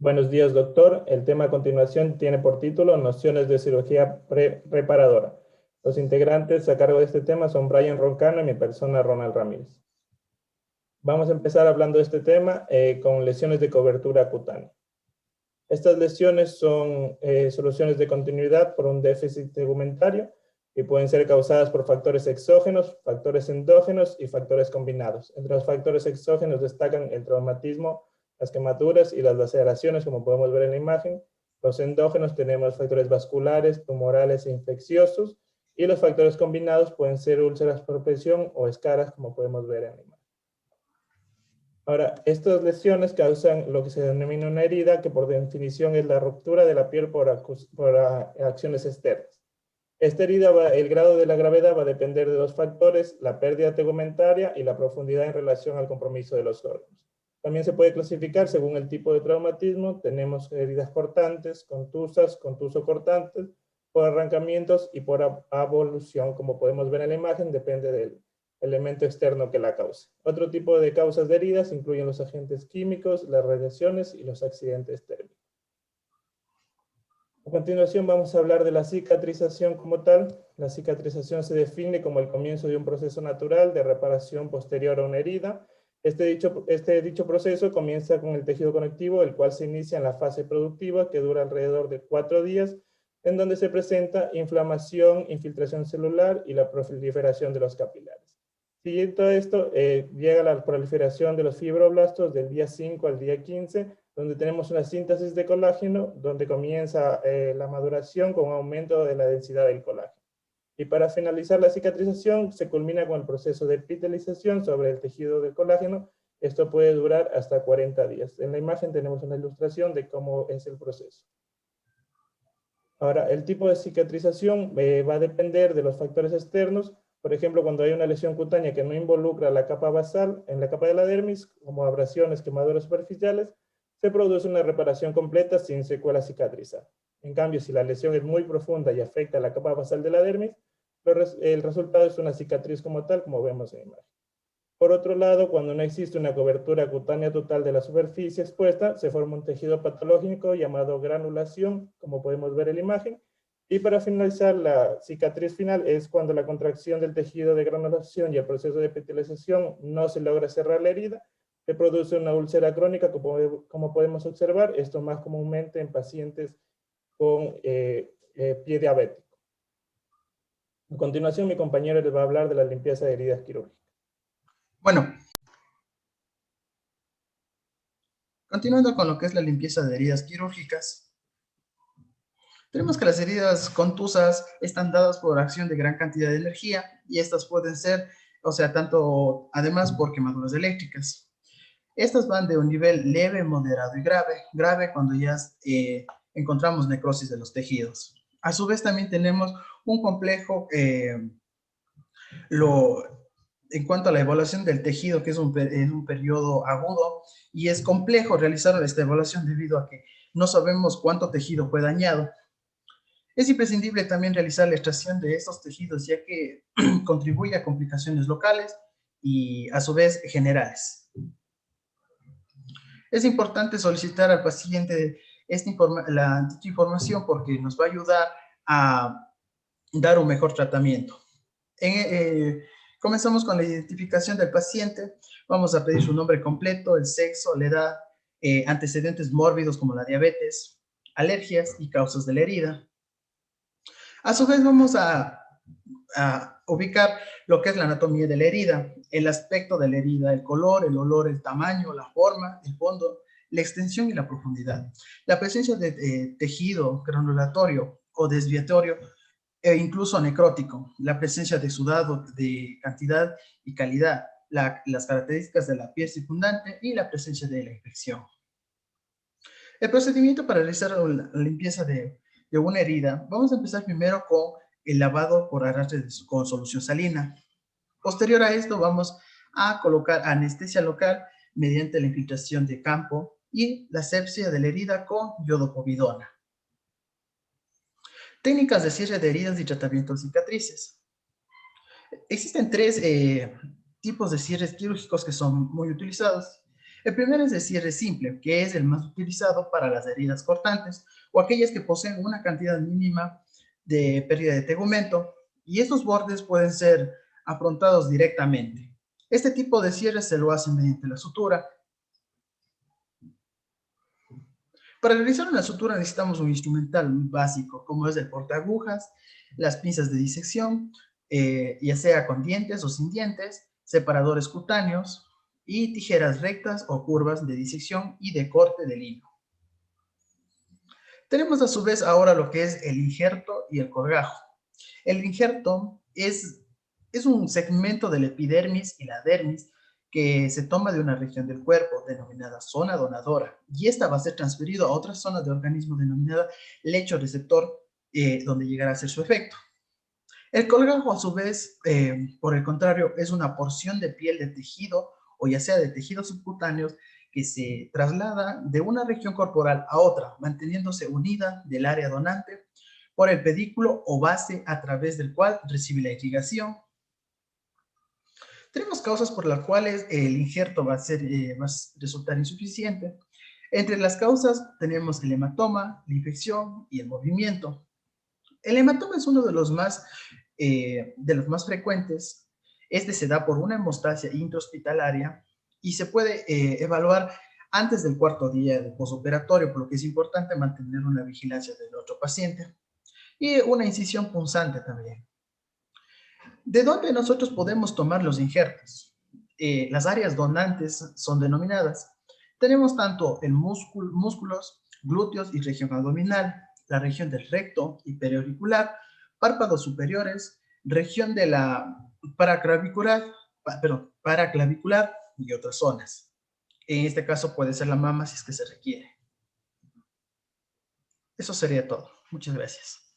Buenos días, doctor. El tema a continuación tiene por título Nociones de cirugía reparadora. Los integrantes a cargo de este tema son Brian Roncano y mi persona, Ronald Ramírez. Vamos a empezar hablando de este tema con lesiones de cobertura cutánea. Estas lesiones son soluciones de continuidad por un déficit tegumentario y pueden ser causadas por factores exógenos, factores endógenos y factores combinados. Entre los factores exógenos destacan el traumatismo, las quemaduras y las laceraciones, como podemos ver en la imagen. Los endógenos tenemos factores vasculares, tumorales e infecciosos, y los factores combinados pueden ser úlceras por presión o escaras, como podemos ver en la imagen. Ahora, estas lesiones causan lo que se denomina una herida, que por definición es la ruptura de la piel por acciones externas. Esta herida, el grado de la gravedad va a depender de dos factores: la pérdida tegumentaria y la profundidad en relación al compromiso de los órganos. También se puede clasificar según el tipo de traumatismo. Tenemos heridas cortantes, contusas, contuso-cortantes, por arrancamientos y por avulsión, como podemos ver en la imagen, depende del elemento externo que la cause. Otro tipo de causas de heridas incluyen los agentes químicos, las radiaciones y los accidentes térmicos. A continuación vamos a hablar de la cicatrización como tal. La cicatrización se define como el comienzo de un proceso natural de reparación posterior a una herida. Este dicho proceso comienza con el tejido conectivo, el cual se inicia en la fase productiva, que dura alrededor de 4 días, en donde se presenta inflamación, infiltración celular y la proliferación de los capilares. Siguiendo a esto, llega la proliferación de los fibroblastos del día 5 al día 15, donde tenemos una síntesis de colágeno, donde comienza la maduración con un aumento de la densidad del colágeno. Y para finalizar la cicatrización, se culmina con el proceso de epitelización sobre el tejido del colágeno. Esto puede durar hasta 40 días. En la imagen tenemos una ilustración de cómo es el proceso. Ahora, el tipo de cicatrización va a depender de los factores externos. Por ejemplo, cuando hay una lesión cutánea que no involucra la capa basal, en la capa de la dermis, como abrasiones, quemaduras superficiales, se produce una reparación completa sin secuela cicatrizar. En cambio, si la lesión es muy profunda y afecta a la capa basal de la dermis, el resultado es una cicatriz como tal, como vemos en la imagen. Por otro lado, cuando no existe una cobertura cutánea total de la superficie expuesta, se forma un tejido patológico llamado granulación, como podemos ver en la imagen. Y para finalizar, la cicatriz final es cuando la contracción del tejido de granulación y el proceso de epitelización no se logra cerrar la herida, se produce una úlcera crónica, como podemos observar, esto más comúnmente en pacientes con pie diabético. A continuación, mi compañero les va a hablar de la limpieza de heridas quirúrgicas. Bueno, continuando con lo que es la limpieza de heridas quirúrgicas, tenemos que las heridas contusas están dadas por acción de gran cantidad de energía y estas pueden ser, además por quemaduras eléctricas. Estas van de un nivel leve, moderado y grave cuando ya encontramos necrosis de los tejidos. A su vez también tenemos un complejo, en cuanto a la evaluación del tejido, que es un periodo agudo, y es complejo realizar esta evaluación debido a que no sabemos cuánto tejido fue dañado. Es imprescindible también realizar la extracción de estos tejidos, ya que contribuye a complicaciones locales y a su vez generales. Es importante solicitar al paciente la información porque nos va a ayudar a dar un mejor tratamiento. Comenzamos con la identificación del paciente. Vamos a pedir su nombre completo, el sexo, la edad, antecedentes mórbidos como la diabetes, alergias y causas de la herida. A su vez vamos a ubicar lo que es la anatomía de la herida, el aspecto de la herida, el color, el olor, el tamaño, la forma, el fondo, la extensión y la profundidad. La presencia de tejido granulatorio o desviatorio e incluso necrótico, la presencia de sudado de cantidad y calidad, las características de la piel circundante y la presencia de la infección. El procedimiento para realizar la limpieza de una herida, vamos a empezar primero con el lavado por arrastre con solución salina. Posterior a esto vamos a colocar anestesia local mediante la infiltración de campo y la asepsia de la herida con iodopovidona. Técnicas de cierre de heridas y tratamiento de cicatrices. Existen tres tipos de cierres quirúrgicos que son muy utilizados. El primero es el cierre simple, que es el más utilizado para las heridas cortantes o aquellas que poseen una cantidad mínima de pérdida de tegumento, y estos bordes pueden ser afrontados directamente. Este tipo de cierre se lo hace mediante la sutura. Para realizar una sutura necesitamos un instrumental básico, como es el portaagujas, las pinzas de disección, ya sea con dientes o sin dientes, separadores cutáneos y tijeras rectas o curvas de disección y de corte del hilo. Tenemos a su vez ahora lo que es el injerto y el colgajo. El injerto es un segmento de la epidermis y la dermis que se toma de una región del cuerpo denominada zona donadora, y esta va a ser transferido a otra zona de organismo denominada lecho receptor, donde llegará a ser su efecto. El colgajo, a su vez, por el contrario, es una porción de piel de tejido, o ya sea de tejidos subcutáneos, que se traslada de una región corporal a otra, manteniéndose unida del área donante por el pedículo o base a través del cual recibe la irrigación. Tenemos causas por las cuales el injerto va a resultar insuficiente. Entre las causas tenemos el hematoma, la infección y el movimiento. El hematoma es uno de los más frecuentes. Este se da por una hemostasia intrahospitalaria y se puede evaluar antes del cuarto día de posoperatorio, por lo que es importante mantener una vigilancia del otro paciente. Y una incisión punzante también. ¿De dónde nosotros podemos tomar los injertos? Las áreas donantes son denominadas. Tenemos tanto el músculos, glúteos y región abdominal, la región del recto y periauricular, párpados superiores, región de la paraclavicular y otras zonas. En este caso puede ser la mama si es que se requiere. Eso sería todo. Muchas gracias.